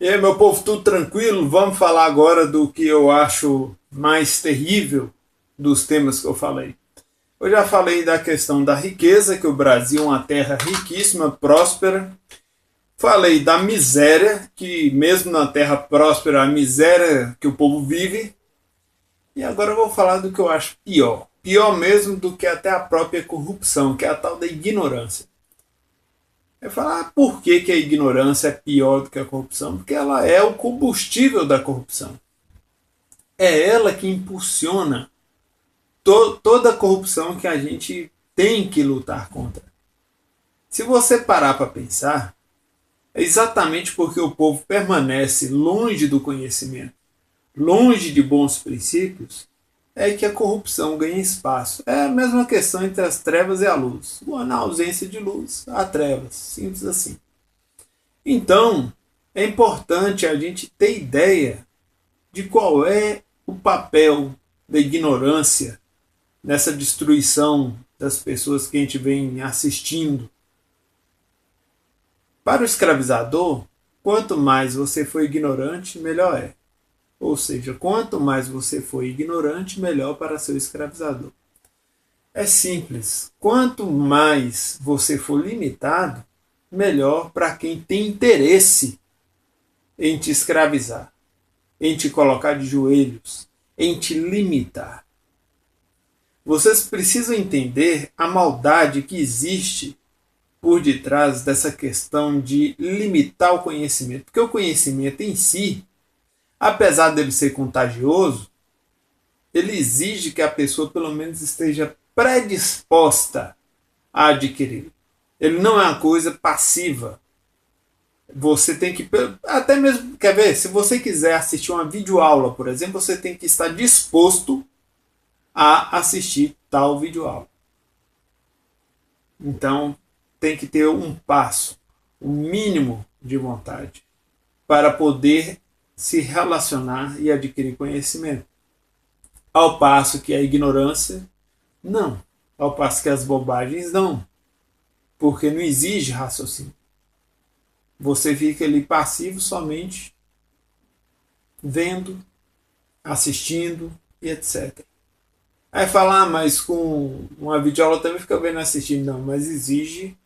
E aí, meu povo, tudo tranquilo? Vamos falar agora do que eu acho mais terrível dos temas que eu falei. Eu já falei da questão da riqueza, que o Brasil é uma terra riquíssima, próspera. Falei da miséria, que mesmo na terra próspera, a miséria que o povo vive. E agora eu vou falar do que eu acho pior. Pior mesmo do que até a própria corrupção, que é a tal da ignorância. Eu falar por que a ignorância é pior do que a corrupção? Porque ela é o combustível da corrupção. É ela que impulsiona toda a corrupção que a gente tem que lutar contra. Se você parar para pensar, é exatamente porque o povo permanece longe do conhecimento, longe de bons princípios, é que a corrupção ganha espaço. É a mesma questão entre as trevas e a luz. Na ausência de luz, há trevas. Simples assim. Então, é importante a gente ter ideia de qual é o papel da ignorância nessa destruição das pessoas que a gente vem assistindo. Para o escravizador, quanto mais você for ignorante, melhor é. Ou seja, quanto mais você for ignorante, melhor para seu escravizador. É simples. Quanto mais você for limitado, melhor para quem tem interesse em te escravizar, em te colocar de joelhos, em te limitar. Vocês precisam entender a maldade que existe por detrás dessa questão de limitar o conhecimento. Porque o conhecimento em si, apesar dele ser contagioso, ele exige que a pessoa pelo menos esteja predisposta a adquirir. Ele não é uma coisa passiva. Você tem que, até mesmo, quer ver, se você quiser assistir uma videoaula, por exemplo, você tem que estar disposto a assistir tal videoaula. Então, tem que ter um passo, um mínimo de vontade, para poder se relacionar e adquirir conhecimento. Ao passo que a ignorância, não. Ao passo que as bobagens, não. Porque não exige raciocínio. Você fica ali passivo somente vendo, assistindo e etc. Aí falar, mas com uma videoaula também fica vendo assistindo. Não, mas exige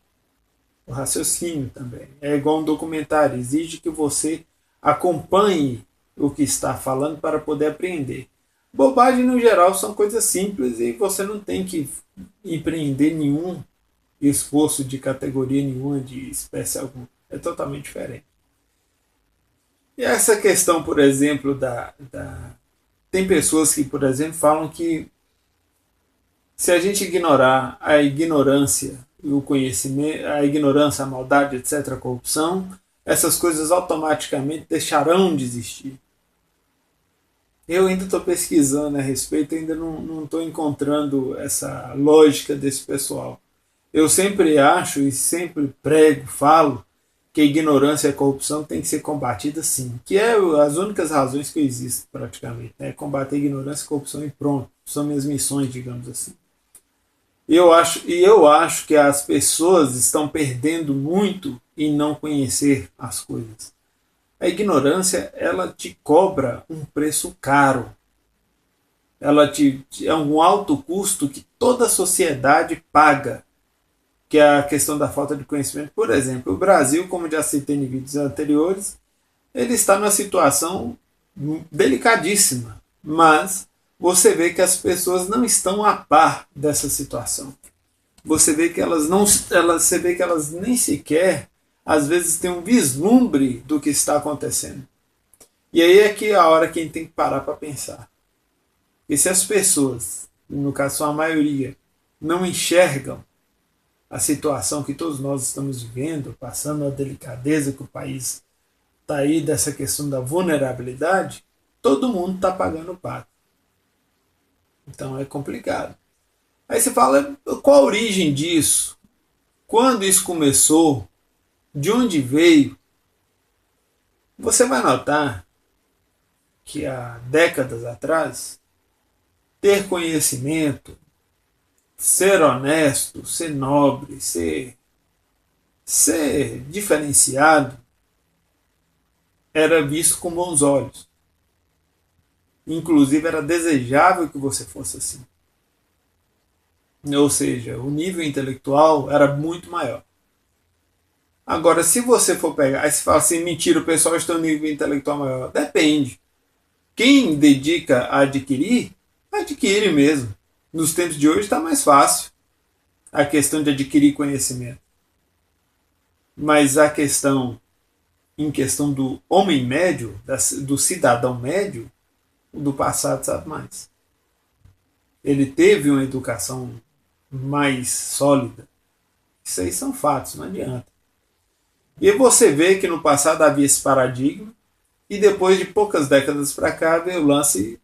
o raciocínio também. É igual um documentário, exige que você acompanhe o que está falando para poder aprender. Bobagem no geral são coisas simples e você não tem que empreender nenhum esforço de categoria nenhuma, de espécie alguma. É totalmente diferente. E essa questão, por exemplo, tem pessoas que, por exemplo, falam que se a gente ignorar a ignorância e o conhecimento, a ignorância, a maldade, etc., a corrupção, essas coisas automaticamente deixarão de existir. Eu ainda estou pesquisando a respeito, ainda não estou encontrando essa lógica desse pessoal. Eu sempre acho e sempre prego, falo, que a ignorância e a corrupção tem que ser combatida sim, que é as únicas razões que existem praticamente, né? Combater a ignorância e a corrupção e pronto, são minhas missões, digamos assim. Eu acho que as pessoas estão perdendo muito em não conhecer as coisas. A ignorância, ela te cobra um preço caro. É um alto custo que toda a sociedade paga, que é a questão da falta de conhecimento. Por exemplo, o Brasil, como já citei em vídeos anteriores, ele está numa situação delicadíssima, mas você vê que as pessoas não estão a par dessa situação. Você vê que você vê que elas nem sequer às vezes têm um vislumbre do que está acontecendo. E aí é que é a hora que a gente tem que parar para pensar. E se as pessoas, no caso a maioria, não enxergam a situação que todos nós estamos vivendo, passando a delicadeza que o país está aí dessa questão da vulnerabilidade, todo mundo está pagando o pato. Então é complicado. Aí você fala, qual a origem disso? Quando isso começou? De onde veio? Você vai notar que há décadas atrás, ter conhecimento, ser honesto, ser nobre, ser diferenciado, era visto com bons olhos. Inclusive era desejável que você fosse assim. Ou seja, o nível intelectual era muito maior. Agora, se você for pegar, aí você fala assim, mentira, o pessoal está no nível intelectual maior. Depende. Quem dedica a adquirir, adquire mesmo. Nos tempos de hoje está mais fácil a questão de adquirir conhecimento. Mas a questão, em questão do homem médio, do cidadão médio, o do passado sabe mais. Ele teve uma educação mais sólida. Isso aí são fatos, não adianta. E você vê que no passado havia esse paradigma, e depois de poucas décadas para cá veio o lance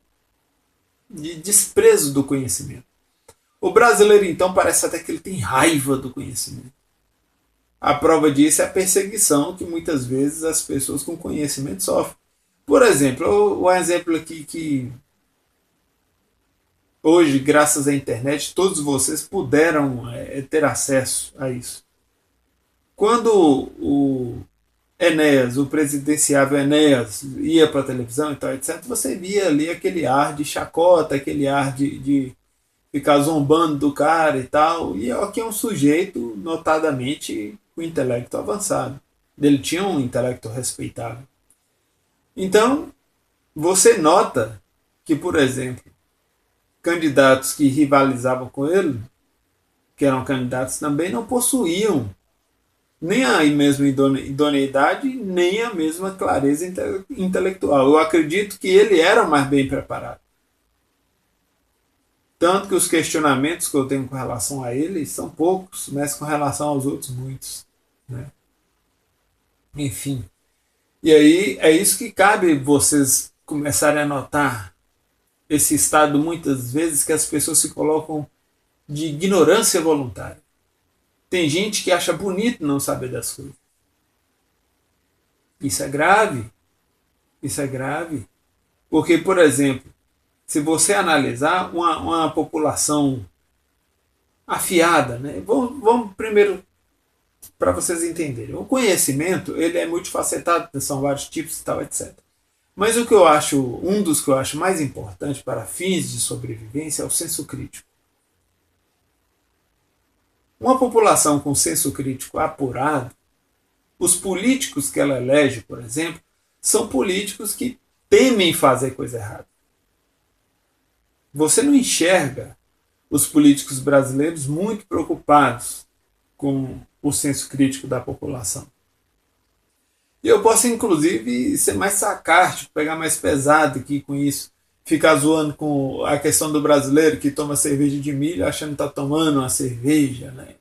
de desprezo do conhecimento. O brasileiro, então, parece até que ele tem raiva do conhecimento. A prova disso é a perseguição que muitas vezes as pessoas com conhecimento sofrem. Por exemplo, o exemplo aqui que hoje, graças à internet, todos vocês puderam ter acesso a isso. Quando o Enéas, o presidenciável Enéas, ia para a televisão e tal, etc., você via ali aquele ar de chacota, aquele ar de ficar zombando do cara e tal. E aqui é um sujeito, notadamente, com intelecto avançado. Ele tinha um intelecto respeitável. Então, você nota que, por exemplo, candidatos que rivalizavam com ele, que eram candidatos também, não possuíam nem a mesma idoneidade, nem a mesma clareza intelectual. Eu acredito que ele era mais bem preparado. Tanto que os questionamentos que eu tenho com relação a ele são poucos, mas com relação aos outros, muitos. Né? Enfim. E aí é isso que cabe vocês começarem a notar esse estado, muitas vezes, que as pessoas se colocam de ignorância voluntária. Tem gente que acha bonito não saber das coisas. Isso é grave. Isso é grave. Porque, por exemplo, se você analisar uma população afiada, né? Vamos primeiro, para vocês entenderem. O conhecimento ele é multifacetado, são vários tipos e tal, etc. Mas o que eu acho, um dos que eu acho mais importante para fins de sobrevivência é o senso crítico. Uma população com senso crítico apurado, os políticos que ela elege, por exemplo, são políticos que temem fazer coisa errada. Você não enxerga os políticos brasileiros muito preocupados com o senso crítico da população. E eu posso, inclusive, ser mais sarcástico, pegar mais pesado aqui com isso, ficar zoando com a questão do brasileiro que toma cerveja de milho achando que está tomando uma cerveja, né?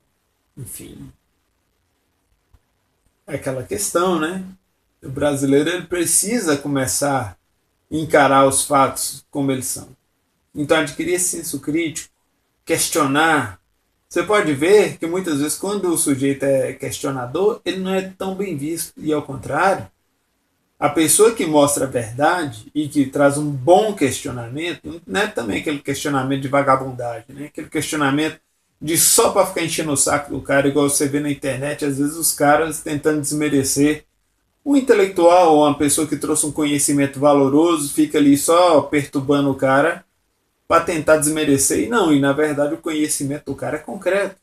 Enfim, é aquela questão, né? O brasileiro ele precisa começar a encarar os fatos como eles são. Então, adquirir esse senso crítico, questionar. Você pode ver que muitas vezes, quando o sujeito é questionador, ele não é tão bem visto. E, ao contrário, a pessoa que mostra a verdade e que traz um bom questionamento, não é também aquele questionamento de vagabundagem, né? Aquele questionamento de só para ficar enchendo o saco do cara, igual você vê na internet, às vezes os caras tentando desmerecer um intelectual ou uma pessoa que trouxe um conhecimento valoroso, fica ali só perturbando o cara para tentar desmerecer. E não, e na verdade o conhecimento do cara é concreto.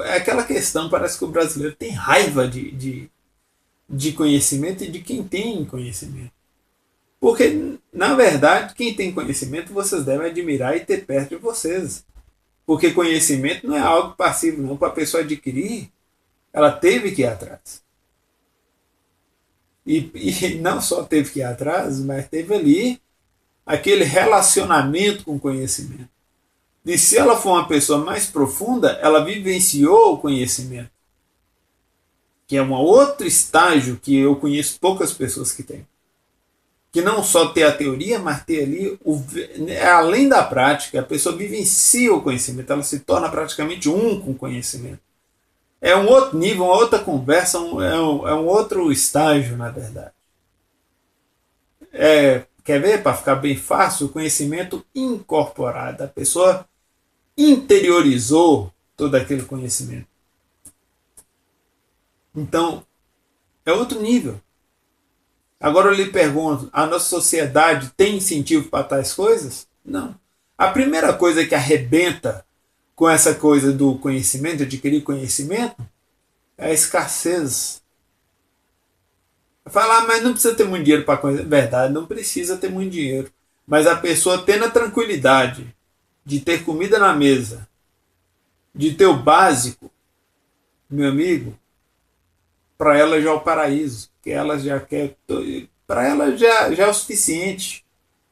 É aquela questão, parece que o brasileiro tem raiva de conhecimento e de quem tem conhecimento. Porque, na verdade, quem tem conhecimento vocês devem admirar e ter perto de vocês. Porque conhecimento não é algo passivo, não. Para a pessoa adquirir, ela teve que ir atrás. E não só teve que ir atrás, mas teve ali aquele relacionamento com o conhecimento. E se ela for uma pessoa mais profunda, ela vivenciou o conhecimento. Que é um outro estágio que eu conheço poucas pessoas que têm. Que não só ter a teoria, mas ter ali, além da prática, a pessoa vivencia o conhecimento, ela se torna praticamente um com o conhecimento. É um outro nível, uma outra conversa, é um outro estágio, na verdade. Quer ver, para ficar bem fácil, o conhecimento incorporado. A pessoa interiorizou todo aquele conhecimento. Então, É outro nível. Agora eu lhe pergunto, a nossa sociedade tem incentivo para tais coisas? Não. A primeira coisa que arrebenta com essa coisa do conhecimento, adquirir conhecimento, é a escassez. Falar, mas não precisa ter muito dinheiro para coisa. Verdade, não precisa ter muito dinheiro. Mas a pessoa tendo a tranquilidade de ter comida na mesa, de ter o básico, meu amigo, para ela já é o paraíso. Que ela já quer. Para ela já é o suficiente.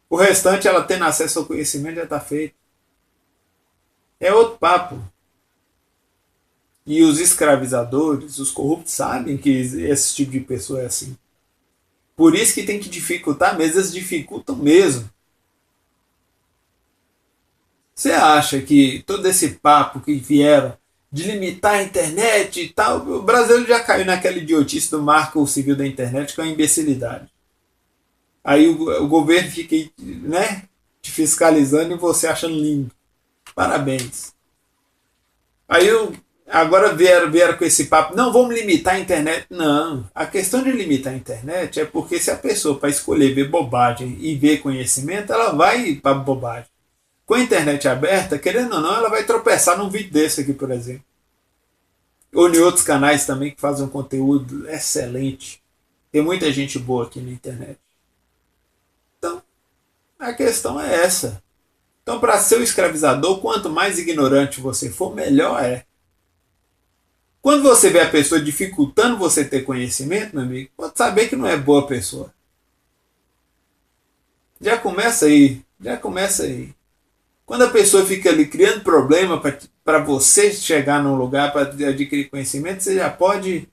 O restante, ela tendo acesso ao conhecimento, já está feito. É outro papo. E os escravizadores, os corruptos, sabem que esse tipo de pessoa é assim. Por isso que tem que dificultar mesmo, eles dificultam mesmo. Você acha que todo esse papo que vieram de limitar a internet e tal, o brasileiro já caiu naquela idiotice do marco civil da internet, que é uma imbecilidade. Aí o governo fica, né, te fiscalizando e você achando lindo. Parabéns. Aí agora vieram com esse papo, não, vamos limitar a internet. Não, a questão de limitar a internet é porque se a pessoa para escolher ver bobagem e ver conhecimento, ela vai para bobagem. Com a internet aberta, querendo ou não, ela vai tropeçar num vídeo desse aqui, por exemplo. Ou em outros canais também que fazem um conteúdo excelente. Tem muita gente boa aqui na internet. Então, a questão é essa. Então, para ser o escravizador, quanto mais ignorante você for, melhor é. Quando você vê a pessoa dificultando você ter conhecimento, meu amigo, pode saber que não é boa pessoa. Já começa aí. Já começa aí. Quando a pessoa fica ali criando problema para você chegar num lugar para adquirir conhecimento, você já pode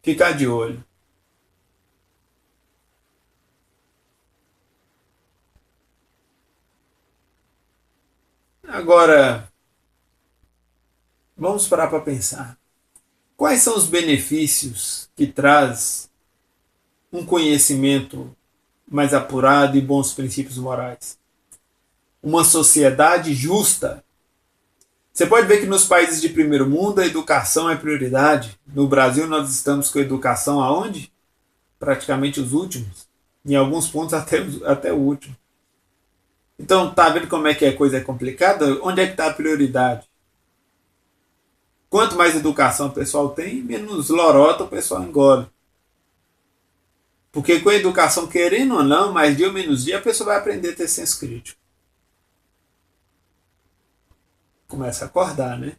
ficar de olho. Agora, vamos parar para pensar. Quais são os benefícios que traz um conhecimento mais apurado e bons princípios morais? Uma sociedade justa. Você pode ver que nos países de primeiro mundo a educação é prioridade. No Brasil nós estamos com a educação aonde? Praticamente os últimos. Em alguns pontos até o último. Então tá vendo como é que a coisa é complicada? Onde é que está a prioridade? Quanto mais educação o pessoal tem, menos lorota o pessoal engole. Porque com a educação, querendo ou não, mais dia ou menos dia, a pessoa vai aprender a ter senso crítico. Começa a acordar, né?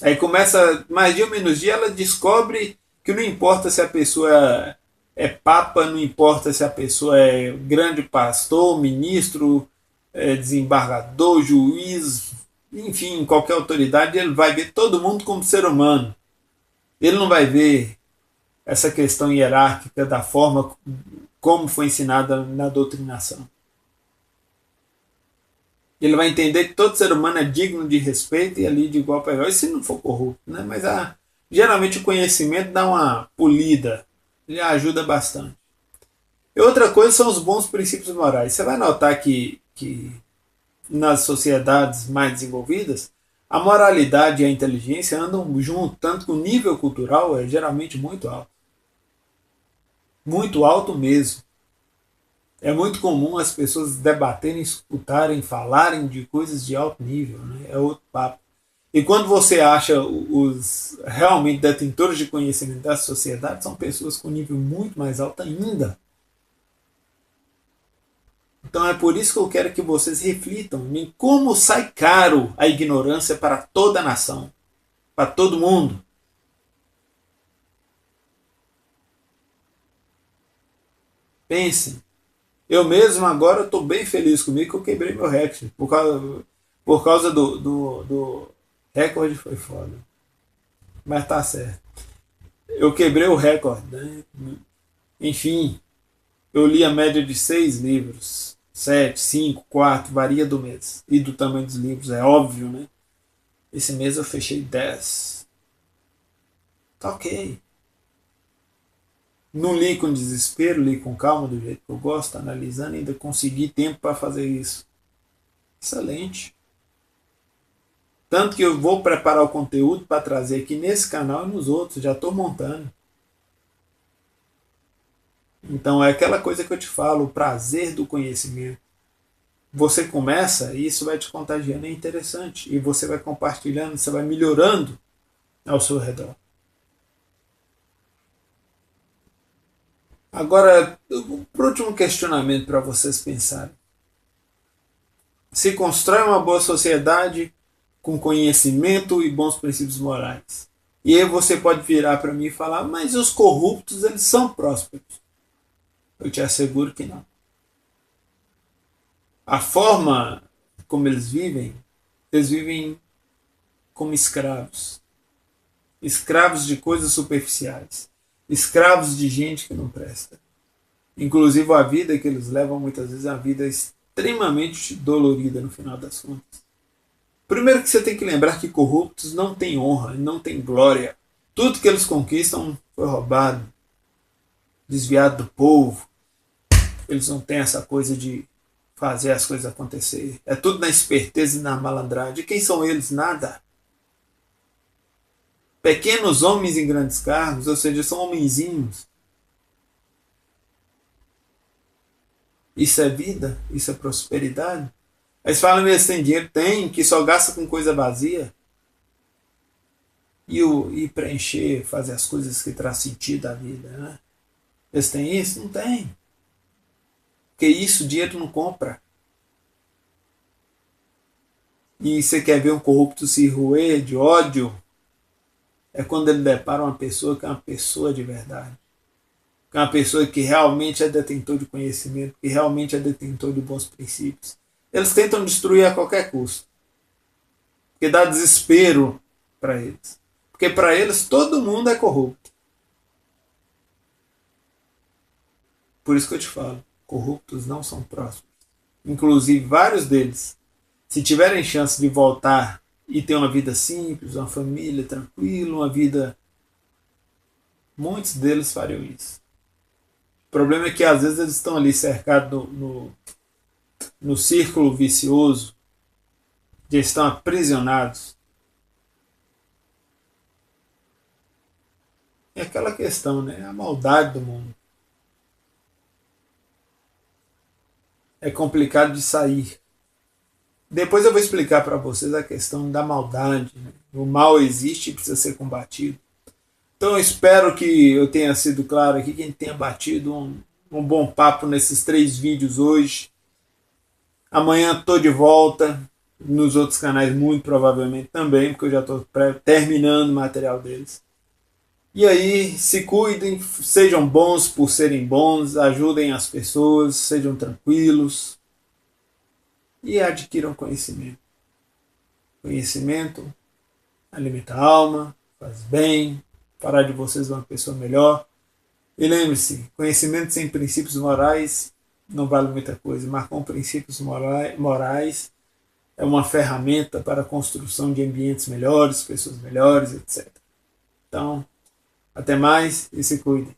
Aí começa, mais dia ou menos dia, ela descobre que não importa se a pessoa é papa, não importa se a pessoa é grande pastor, ministro, desembargador, juiz, enfim, qualquer autoridade, ele vai ver todo mundo como ser humano. Ele não vai ver essa questão hierárquica da forma como foi ensinada na doutrinação. Ele vai entender que todo ser humano é digno de respeito e ali de igual para igual, e se não for corrupto, né? Mas geralmente o conhecimento dá uma polida, ele ajuda bastante. E outra coisa são os bons princípios morais. Você vai notar que nas sociedades mais desenvolvidas, a moralidade e a inteligência andam junto, tanto que o nível cultural é geralmente muito alto. Muito alto mesmo. É muito comum as pessoas debaterem, escutarem, falarem de coisas de alto nível, né? É outro papo. E quando você acha os realmente detentores de conhecimento da sociedade, são pessoas com nível muito mais alto ainda. Então é por isso que eu quero que vocês reflitam em como sai caro a ignorância para toda a nação, para todo mundo. Pensem. Eu mesmo agora estou bem feliz comigo que eu quebrei meu recorde. Por causa do recorde foi foda. Mas tá certo. Eu quebrei o recorde, né? Enfim, eu li a média de 6 livros. 7, 5, 4, varia do mês. E do tamanho dos livros, é óbvio, né? Esse mês eu fechei 10. Tá ok. Não li com desespero, li com calma, do jeito que eu gosto, analisando, e ainda consegui tempo para fazer isso. Excelente. Tanto que eu vou preparar o conteúdo para trazer aqui nesse canal e nos outros, já estou montando. Então é aquela coisa que eu te falo, o prazer do conhecimento. Você começa e isso vai te contagiando, é interessante. E você vai compartilhando, você vai melhorando ao seu redor. Agora, o último questionamento para vocês pensarem. Se constrói uma boa sociedade com conhecimento e bons princípios morais. E aí você pode virar para mim e falar, mas os corruptos, eles são prósperos. Eu te asseguro que não. A forma como eles vivem como escravos. Escravos de coisas superficiais. Escravos de gente que não presta. Inclusive a vida que eles levam muitas vezes é uma vida extremamente dolorida no final das contas. Primeiro que você tem que lembrar que corruptos não têm honra, não têm glória. Tudo que eles conquistam foi roubado, desviado do povo. Eles não têm essa coisa de fazer as coisas acontecer. É tudo na esperteza e na malandragem. E quem são eles? Nada. Pequenos homens em grandes cargos, ou seja, são homenzinhos. Isso é vida? Isso é prosperidade? Eles falam mesmo, tem dinheiro? Tem, que só gasta com coisa vazia. E preencher, fazer as coisas que trazem sentido à vida. Né? Eles têm isso? Não tem. Porque isso dinheiro não compra. E você quer ver um corrupto se roer de ódio? É quando ele depara uma pessoa que é uma pessoa de verdade. Que é uma pessoa que realmente é detentor de conhecimento, que realmente é detentor de bons princípios. Eles tentam destruir a qualquer custo. Porque dá desespero para eles. Porque para eles todo mundo é corrupto. Por isso que eu te falo, corruptos não são prósperos. Inclusive vários deles, se tiverem chance de voltar e ter uma vida simples, uma família tranquila, uma vida... Muitos deles fariam isso. O problema é que às vezes eles estão ali cercados no círculo vicioso, de estão aprisionados. É aquela questão, né? A maldade do mundo. É complicado de sair. Depois eu vou explicar para vocês a questão da maldade. Né? O mal existe e precisa ser combatido. Então eu espero que eu tenha sido claro aqui, que a gente tenha batido um bom papo nesses 3 vídeos hoje. Amanhã estou de volta, nos outros canais muito provavelmente também, porque eu já estou terminando o material deles. E aí, se cuidem, sejam bons por serem bons, ajudem as pessoas, sejam tranquilos e adquiram conhecimento. Conhecimento alimenta a alma, faz bem, fará de vocês uma pessoa melhor. E lembre-se, conhecimento sem princípios morais não vale muita coisa, mas com princípios morais é uma ferramenta para a construção de ambientes melhores, pessoas melhores, etc. Então, até mais e se cuidem.